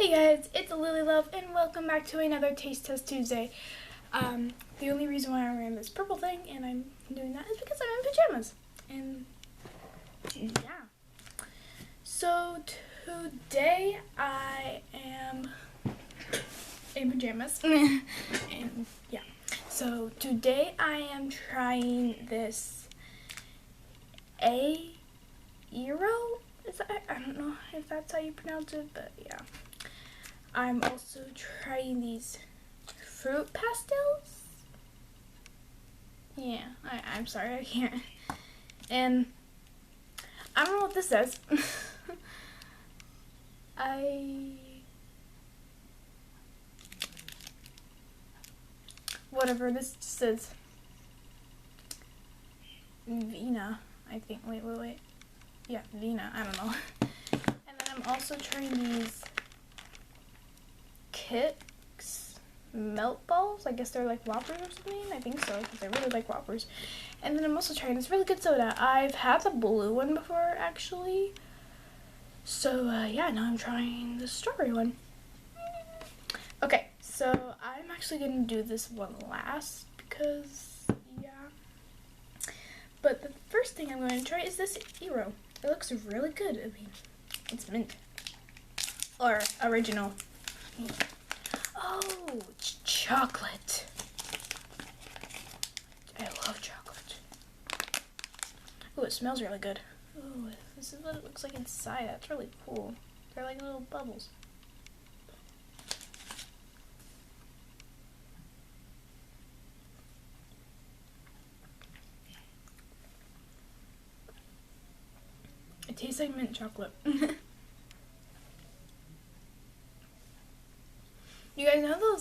Hey guys, it's Lily Love and welcome back to another Taste Test Tuesday. The only reason why I'm wearing this purple thing and I'm doing that is because I'm in pajamas. And yeah. So today I am in pajamas. And yeah. So today I am trying this Aero. I don't know if that's how you pronounce it, but yeah. I'm also trying these fruit pastels. Yeah, I'm sorry, I can't. And I don't know what this says. Whatever, this just says Vina, I think. Wait. Yeah, Vina, I don't know. And then I'm also trying these Kix melt balls. I guess they're like Whoppers or something. I think so, because I really like Whoppers. And then I'm also trying this really good soda. I've had the blue one before, actually. So, yeah, now I'm trying the strawberry one. Okay, so I'm actually going to do this one last because, yeah. But the first thing I'm going to try is this Aero. It looks really good. I mean, it's mint. Or original. Oh, it's chocolate. I love chocolate. Oh, it smells really good. Oh, this is what it looks like inside. That's really cool. They're like little bubbles. It tastes like mint chocolate. You guys know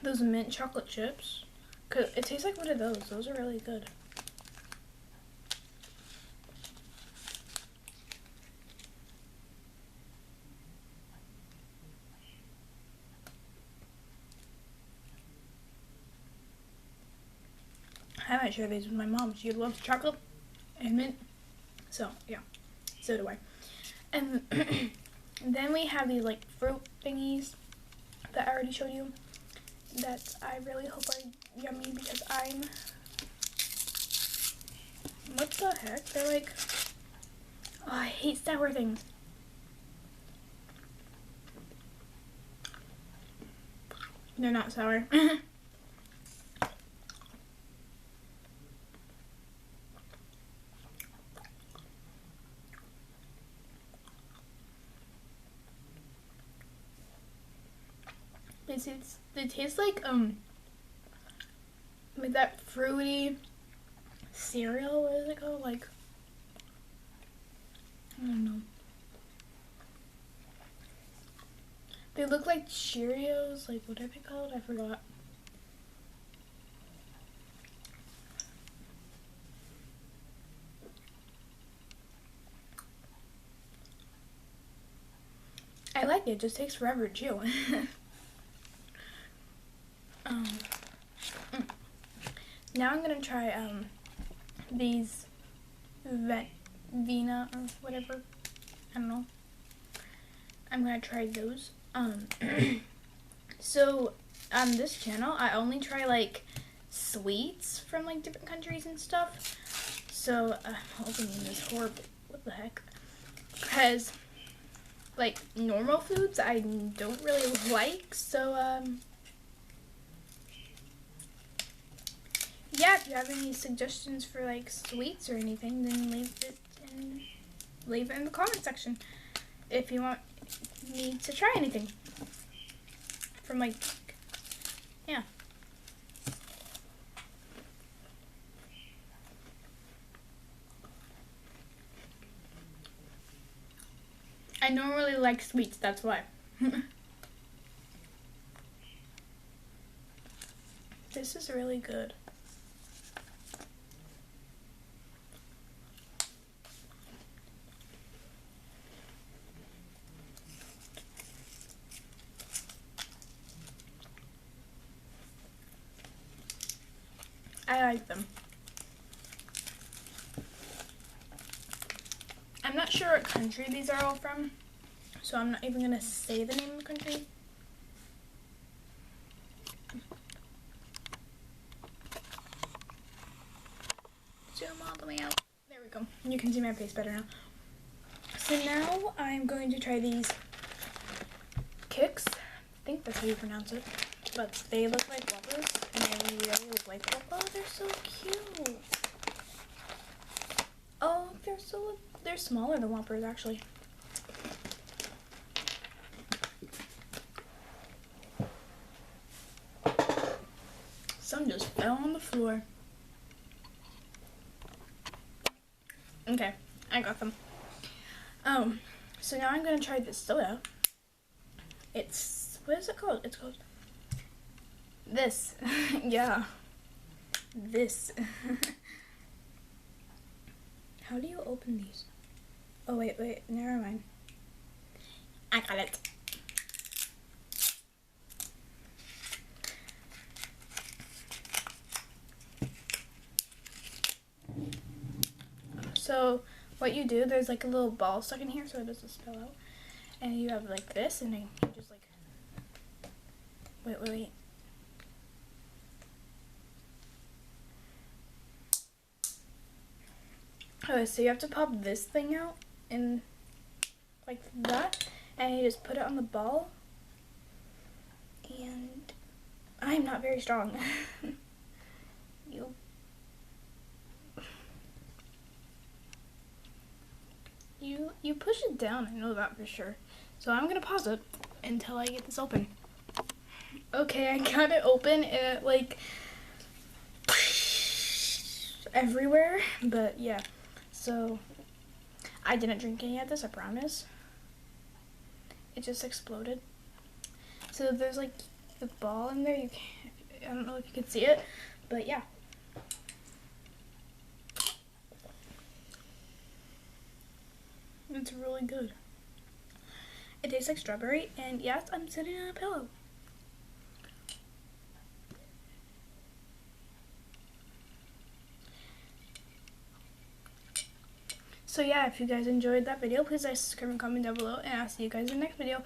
those mint chocolate chips? 'Cause it tastes like one of those. Those are really good. I might share these with my mom. She loves chocolate and mint. So, yeah. So do I. And then we have these like fruit thingies that I already showed you that I really hope are yummy because what the heck? They're like, oh, I hate sour things. They're not sour. They taste like that fruity cereal. What is it called? Like, I don't know. They look like Cheerios. Like, what are they called? I forgot. I like it. It just takes forever to chew. Now I'm gonna try these Vina or whatever. I don't know. I'm gonna try those. So on this channel, I only try like sweets from like different countries and stuff. So I'm opening this horrible. What the heck? Because like normal foods I don't really like. So yeah, if you have any suggestions for like sweets or anything, then leave it in the comment section. If you want me to try anything from like, yeah. I normally like sweets, that's why. This is really good. I like them. I'm not sure what country these are all from, So I'm not even gonna say the name of the country. Zoom all the way out. There we go. You can see my face better now. So now I'm going to try these Kix. I think that's how you pronounce it. But they look like Whoppers, and I really like them. Oh, they're so cute. Oh, they're smaller than Whoppers actually. Some just fell on the floor. Okay, I got them. So now I'm gonna try this soda. It's, what is it called? It's called this. Yeah, this. How do you open these? Oh wait, never mind. I got it. So what you do, there's like a little ball stuck in here so it doesn't spill out. And you have like this, and then you just like, wait. Oh, so you have to pop this thing out and like that, and you just put it on the ball. And I'm not very strong. You push it down, I know that for sure. So I'm gonna pause it until I get this open. Okay, I got it open, and it like everywhere, but yeah. So I didn't drink any of this, I promise. It just exploded. So there's like the ball in there. I don't know if you can see it, but yeah. It's really good. It tastes like strawberry, and yes, I'm sitting on a pillow. So yeah, if you guys enjoyed that video, please like, subscribe, and comment down below, and I'll see you guys in the next video.